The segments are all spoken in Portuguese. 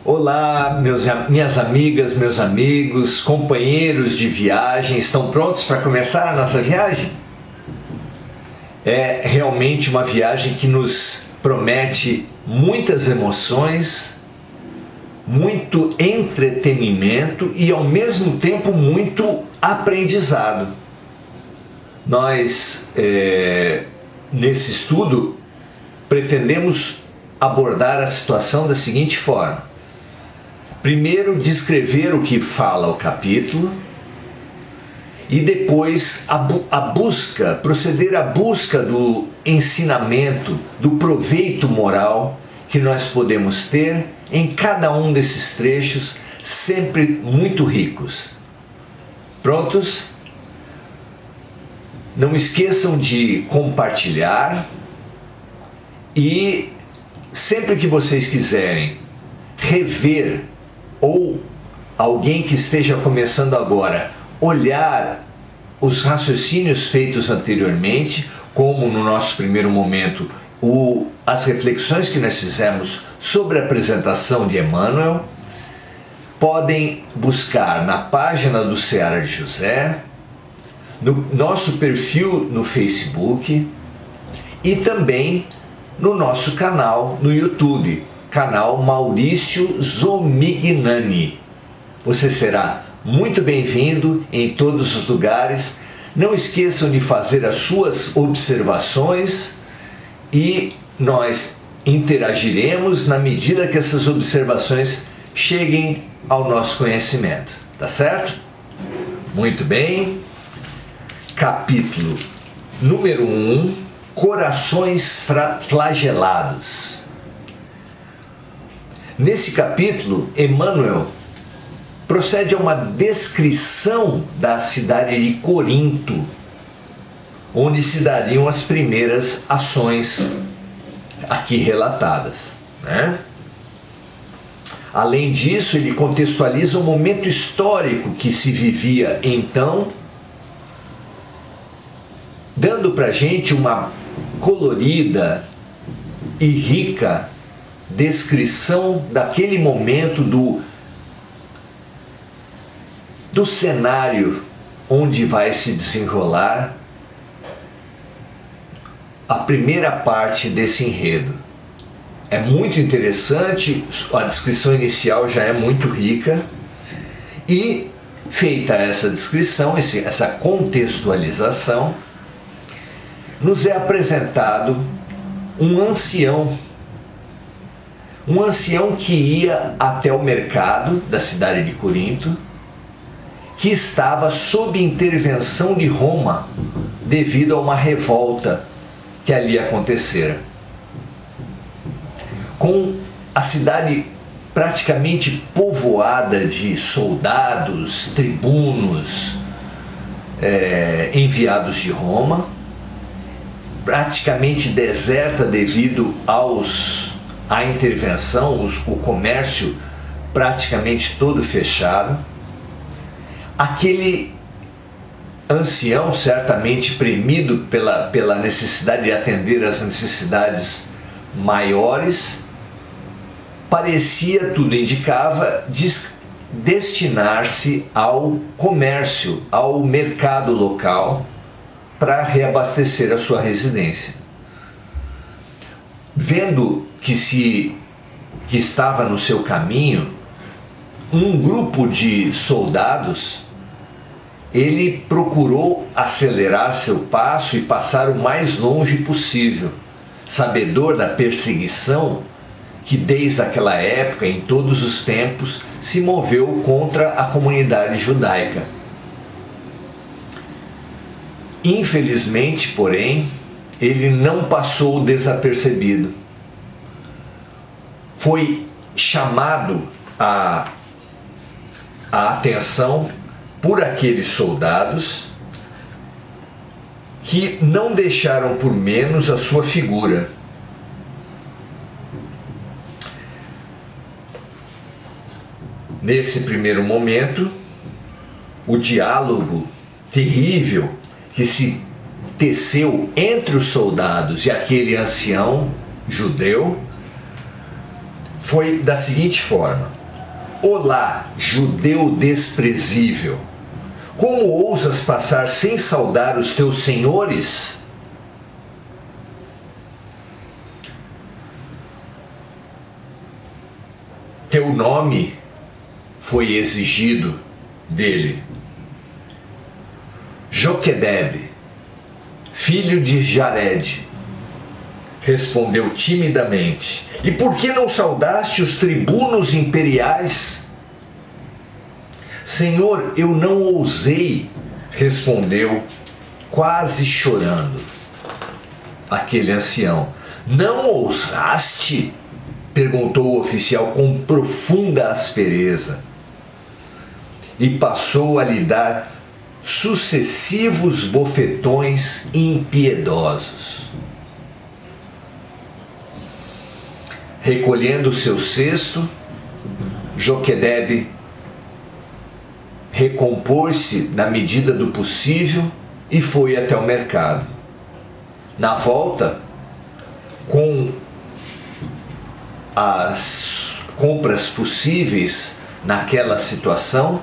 Olá, minhas amigas, meus amigos, companheiros de viagem, estão prontos para começar a nossa viagem? É realmente uma viagem que nos promete muitas emoções, muito entretenimento e ao mesmo tempo muito aprendizado. Nós, nesse estudo, pretendemos abordar a situação da seguinte forma. Primeiro, descrever o que fala o capítulo e depois proceder à busca do ensinamento, do proveito moral que nós podemos ter em cada um desses trechos, sempre muito ricos. Prontos? Não esqueçam de compartilhar e sempre que vocês quiserem rever ou alguém que esteja começando agora, olhar os raciocínios feitos anteriormente, como no nosso primeiro momento, as reflexões que nós fizemos sobre a apresentação de Emmanuel, podem buscar na página do Seara de José, no nosso perfil no Facebook e também no nosso canal no YouTube, canal Maurício Zomignani. Você será muito bem-vindo em todos os lugares. Não esqueçam de fazer as suas observações e nós interagiremos na medida que essas observações cheguem ao nosso conhecimento. Tá certo? Muito bem. Capítulo número 1, Corações flagelados. Nesse capítulo, Emmanuel procede a uma descrição da cidade de Corinto, onde se dariam as primeiras ações aqui relatadas, né? Além disso, ele contextualiza o momento histórico que se vivia então, dando para a gente uma colorida e rica descrição daquele momento do cenário onde vai se desenrolar a primeira parte desse enredo. É muito interessante, a descrição inicial já é muito rica e, feita essa descrição, essa contextualização, nos é apresentado um ancião que ia até o mercado da cidade de Corinto, que estava sob intervenção de Roma devido a uma revolta que ali acontecera. Com a cidade praticamente povoada de soldados, tribunos, enviados de Roma, praticamente deserta devido à intervenção, o comércio praticamente todo fechado. Aquele ancião, certamente premido pela necessidade de atender às necessidades maiores, parecia, tudo indicava, destinar-se ao comércio, ao mercado local, para reabastecer a sua residência. Vendo que estava no seu caminho um grupo de soldados, ele procurou acelerar seu passo e passar o mais longe possível, sabedor da perseguição que desde aquela época, em todos os tempos, se moveu contra a comunidade judaica. Infelizmente, porém, ele não passou desapercebido. Foi chamado a atenção por aqueles soldados que não deixaram por menos a sua figura. Nesse primeiro momento, o diálogo terrível que se teceu entre os soldados e aquele ancião judeu foi da seguinte forma: olá, judeu desprezível, como ousas passar sem saudar os teus senhores? Teu nome foi exigido dele. Joquedebe, filho de Jared, respondeu timidamente: e por que não saudaste os tribunos imperiais? Senhor, eu não ousei, respondeu, quase chorando, aquele ancião. Não ousaste? Perguntou o oficial com profunda aspereza, e passou a lhe dar sucessivos bofetões impiedosos. Recolhendo seu cesto, Joquedebe recompôs-se na medida do possível e foi até o mercado. Na volta, com as compras possíveis naquela situação,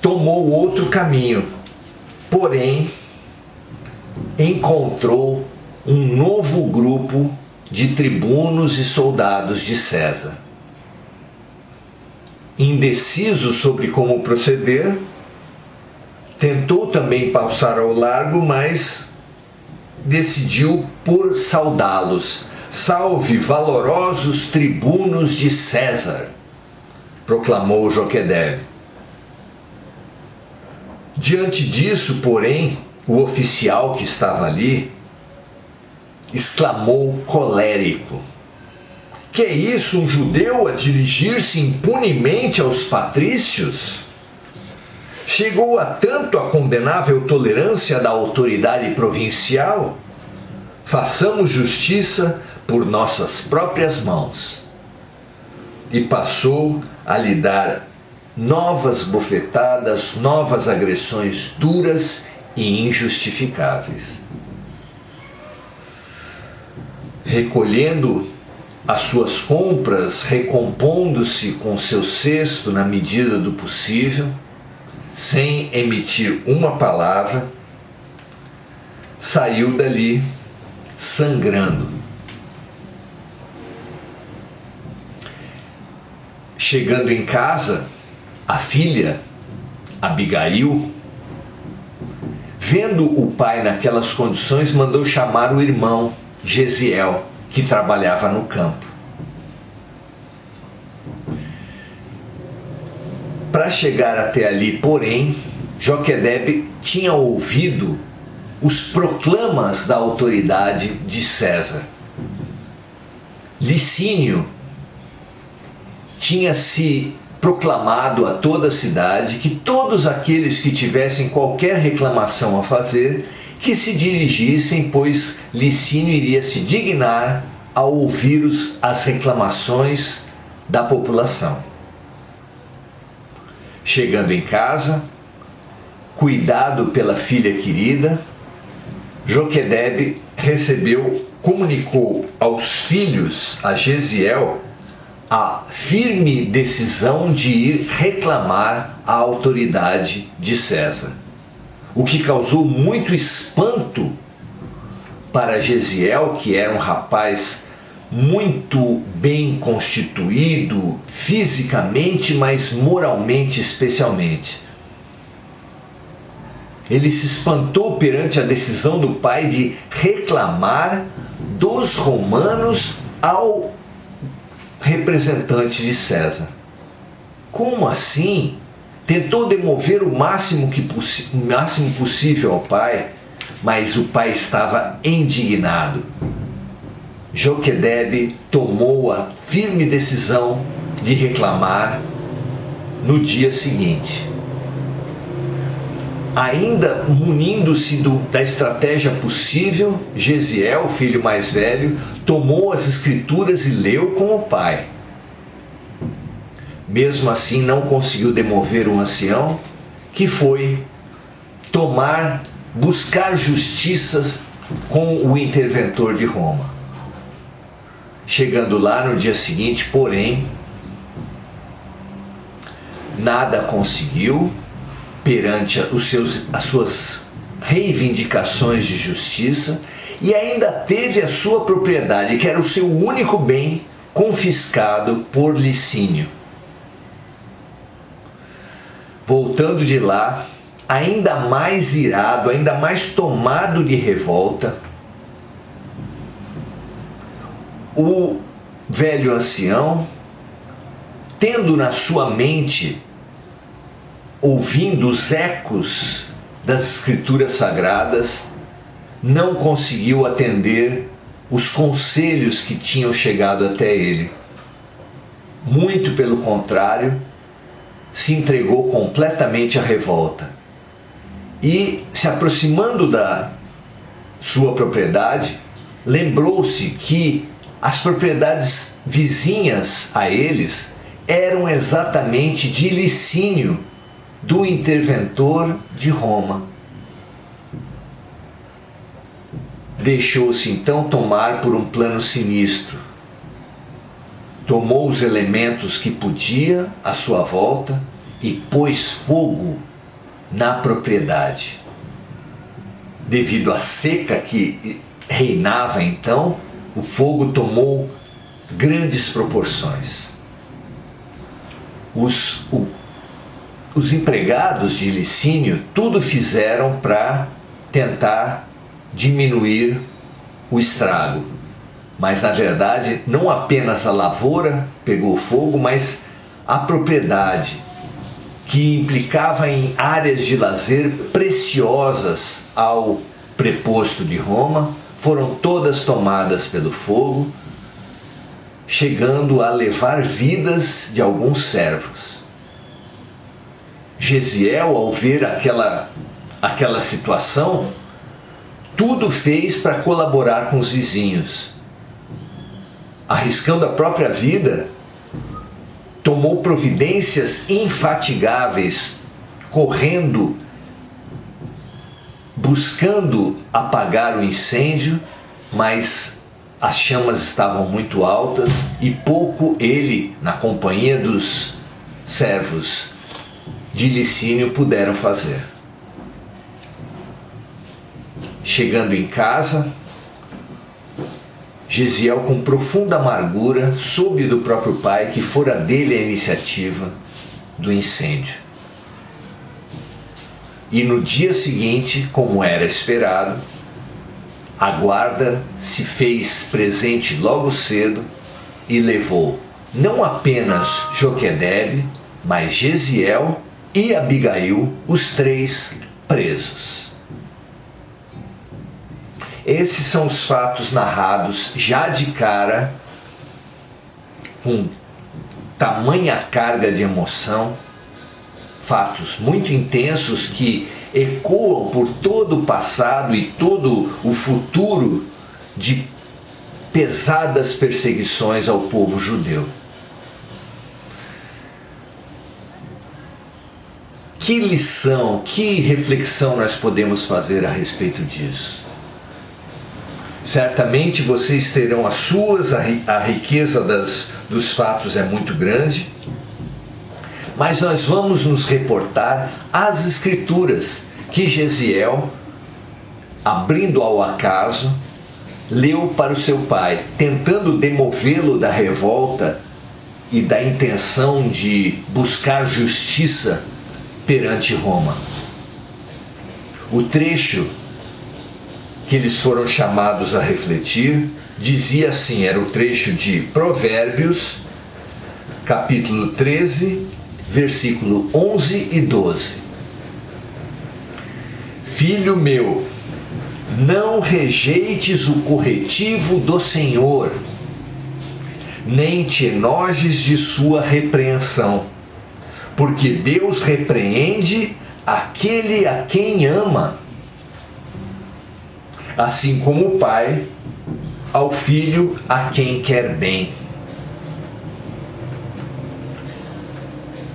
tomou outro caminho, porém encontrou um novo grupo de tribunos e soldados de César. Indeciso sobre como proceder, tentou também passar ao largo, mas decidiu por saudá-los. Salve, valorosos tribunos de César, proclamou Joquedebe. Diante disso, porém, o oficial que estava ali exclamou colérico: que é isso, um judeu a dirigir-se impunemente aos patrícios? Chegou a tanto a condenável tolerância da autoridade provincial? Façamos justiça por nossas próprias mãos. E passou a lhe dar novas bofetadas, novas agressões duras e injustificáveis. Recolhendo as suas compras, recompondo-se com seu cesto na medida do possível, sem emitir uma palavra, saiu dali sangrando. Chegando em casa, a filha, Abigail, vendo o pai naquelas condições, mandou chamar o irmão, Jesiel, que trabalhava no campo. Para chegar até ali, porém, Joquedebe tinha ouvido os proclamas da autoridade de César. Licínio tinha se proclamado a toda a cidade que todos aqueles que tivessem qualquer reclamação a fazer, que se dirigissem, pois Licínio iria se dignar a ouvir as reclamações da população. Chegando em casa, cuidado pela filha querida, Joquedebe comunicou aos filhos, a Jesiel, a firme decisão de ir reclamar à autoridade de César, o que causou muito espanto para Jesiel, que era um rapaz muito bem constituído, fisicamente, mas moralmente especialmente. Ele se espantou perante a decisão do pai de reclamar dos romanos ao representante de César. Como assim? Tentou demover o máximo possível ao pai, mas o pai estava indignado. Joquedebe tomou a firme decisão de reclamar no dia seguinte. Ainda munindo-se da estratégia possível, Jesiel, o filho mais velho, tomou as escrituras e leu com o pai. Mesmo assim, não conseguiu demover o ancião, que foi buscar justiças com o interventor de Roma. Chegando lá no dia seguinte, porém, nada conseguiu perante as suas reivindicações de justiça, e ainda teve a sua propriedade, que era o seu único bem, confiscado por Licínio. Voltando de lá, ainda mais irado, ainda mais tomado de revolta, o velho ancião, tendo na sua mente, ouvindo os ecos das escrituras sagradas, não conseguiu atender os conselhos que tinham chegado até ele. Muito pelo contrário, se entregou completamente à revolta. E, se aproximando da sua propriedade, lembrou-se que as propriedades vizinhas a eles eram exatamente de Licínio, do interventor de Roma. Deixou-se então tomar por um plano sinistro. Tomou os elementos que podia à sua volta e pôs fogo na propriedade. Devido à seca que reinava então, o fogo tomou grandes proporções. Os empregados de Licínio tudo fizeram para tentar diminuir o estrago. Mas, na verdade, não apenas a lavoura pegou fogo, mas a propriedade, que implicava em áreas de lazer preciosas ao preposto de Roma, foram todas tomadas pelo fogo, chegando a levar vidas de alguns servos. Gesiel, ao ver aquela situação, tudo fez para colaborar com os vizinhos. Arriscando a própria vida, tomou providências infatigáveis, correndo, buscando apagar o incêndio, mas as chamas estavam muito altas e pouco ele, na companhia dos servos de Licínio, puderam fazer. Chegando em casa, Gesiel, com profunda amargura, soube do próprio pai que fora dele a iniciativa do incêndio. E no dia seguinte, como era esperado, a guarda se fez presente logo cedo e levou não apenas Joquedebe, mas Gesiel e Abigail, os três presos. Esses são os fatos narrados já de cara, com tamanha carga de emoção, fatos muito intensos que ecoam por todo o passado e todo o futuro de pesadas perseguições ao povo judeu. Que lição, que reflexão nós podemos fazer a respeito disso? Certamente vocês terão as suas, a riqueza dos fatos é muito grande, mas nós vamos nos reportar às Escrituras que Gesiel, abrindo ao acaso, leu para o seu pai, tentando demovê-lo da revolta e da intenção de buscar justiça perante Roma. O trecho que eles foram chamados a refletir dizia assim, era o trecho de Provérbios, capítulo 13, versículo 11 e 12. Filho meu, não rejeites o corretivo do Senhor, nem te enojes de sua repreensão, porque Deus repreende aquele a quem ama, assim como o pai ao filho a quem quer bem.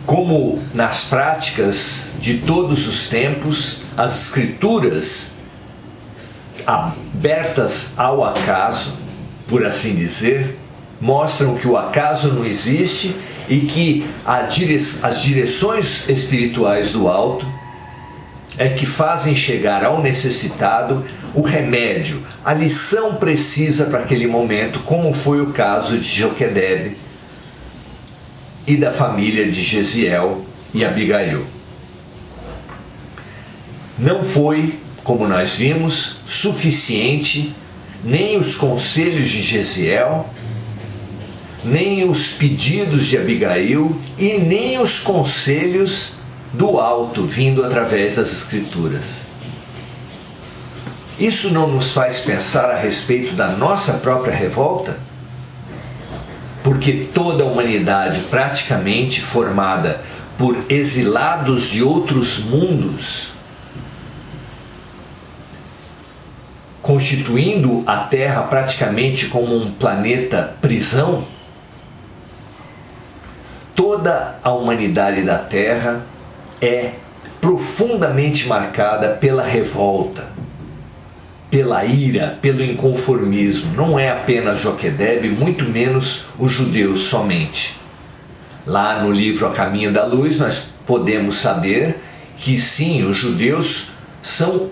Como nas práticas de todos os tempos, as Escrituras, abertas ao acaso, por assim dizer, mostram que o acaso não existe e que as direções espirituais do alto é que fazem chegar ao necessitado o remédio, a lição precisa para aquele momento, como foi o caso de Joquedebe e da família de Jesiel e Abigail. Não foi, como nós vimos, suficiente nem os conselhos de Jesiel, nem os pedidos de Abigail e nem os conselhos do alto vindo através das Escrituras. Isso não nos faz pensar a respeito da nossa própria revolta? Porque toda a humanidade, praticamente formada por exilados de outros mundos, constituindo a Terra praticamente como um planeta prisão, toda a humanidade da Terra é profundamente marcada pela revolta, pela ira, pelo inconformismo. Não é apenas Joquedebe, muito menos os judeus somente. Lá no livro A Caminho da Luz, nós podemos saber que sim, os judeus são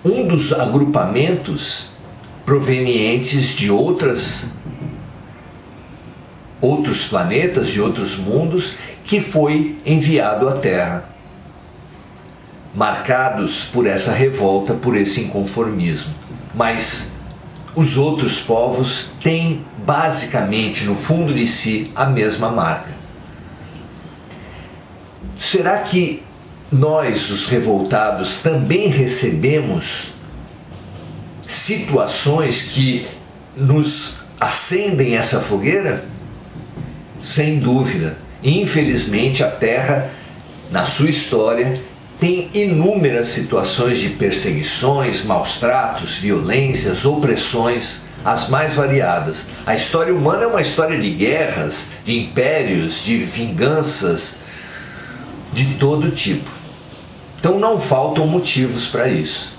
um dos agrupamentos provenientes de outros planetas, de outros mundos, que foi enviado à Terra, marcados por essa revolta, por esse inconformismo. Mas os outros povos têm basicamente no fundo de si a mesma marca. Será que nós, os revoltados, também recebemos situações que nos acendem essa fogueira? Sem dúvida. Infelizmente, a Terra, na sua história, tem inúmeras situações de perseguições, maus tratos, violências, opressões, as mais variadas. A história humana é uma história de guerras, de impérios, de vinganças, de todo tipo. Então não faltam motivos para isso.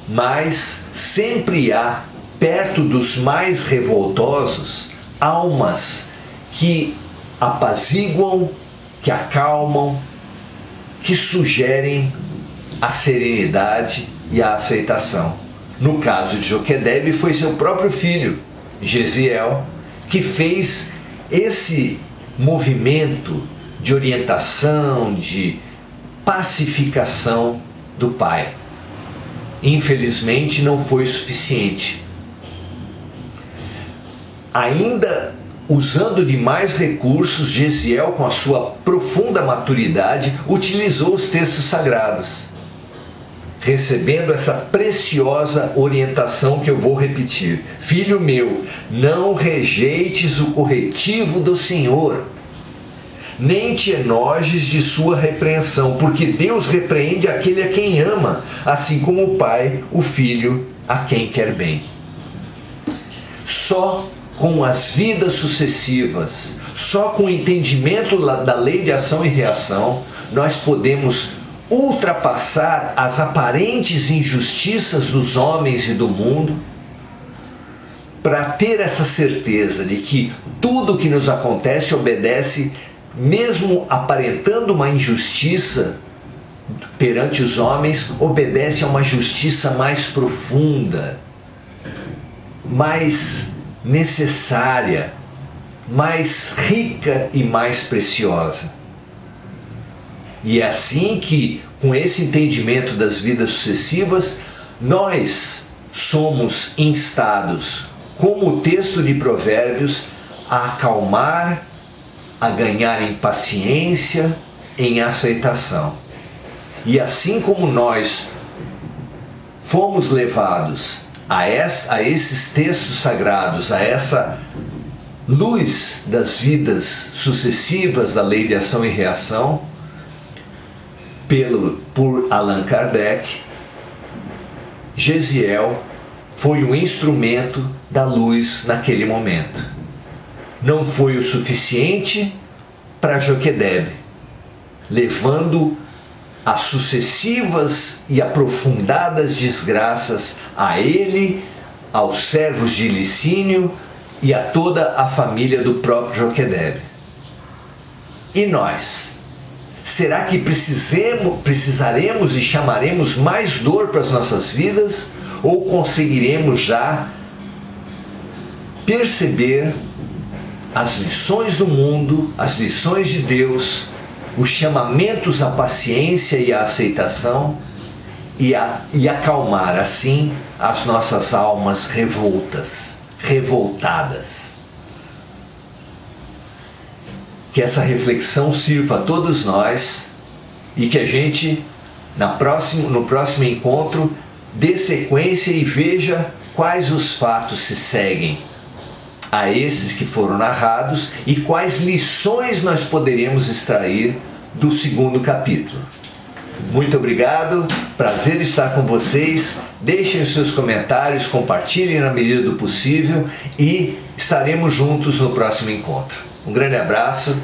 Mas sempre há, perto dos mais revoltosos, almas que apaziguam, que acalmam, que sugerem a serenidade e a aceitação. No caso de Joquedebe, foi seu próprio filho, Jesiel, que fez esse movimento de orientação, de pacificação do pai. Infelizmente, não foi suficiente. Ainda usando de mais recursos, Jesiel, com a sua profunda maturidade, utilizou os textos sagrados, recebendo essa preciosa orientação que eu vou repetir. Filho meu, não rejeites o corretivo do Senhor, nem te enojes de sua repreensão, porque Deus repreende aquele a quem ama, assim como o pai, o filho, a quem quer bem. Só com as vidas sucessivas, só com o entendimento da lei de ação e reação, nós podemos ultrapassar as aparentes injustiças dos homens e do mundo, para ter essa certeza de que tudo que nos acontece obedece, mesmo aparentando uma injustiça perante os homens, obedece a uma justiça mais profunda, mais necessária, mais rica e mais preciosa. E é assim que, com esse entendimento das vidas sucessivas, nós somos instados, como o texto de Provérbios, a acalmar, a ganhar em paciência, em aceitação. E assim como nós fomos levados a esses textos sagrados, a essa luz das vidas sucessivas da lei de ação e reação, por Allan Kardec, Jesiel foi um instrumento da luz naquele momento. Não foi o suficiente para Joquedebe, levando as sucessivas e aprofundadas desgraças a ele, aos servos de Licínio e a toda a família do próprio Joquebede. E nós? Será que precisaremos e chamaremos mais dor para as nossas vidas? Ou conseguiremos já perceber as lições do mundo, as lições de Deus, os chamamentos à paciência e à aceitação e acalmar assim as nossas almas revoltadas? Que essa reflexão sirva a todos nós e que a gente, no próximo encontro, dê sequência e veja quais os fatos se seguem a esses que foram narrados e quais lições nós poderemos extrair do segundo capítulo. Muito obrigado, prazer estar com vocês. Deixem os seus comentários, compartilhem na medida do possível e estaremos juntos no próximo encontro. Um grande abraço,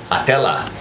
até lá!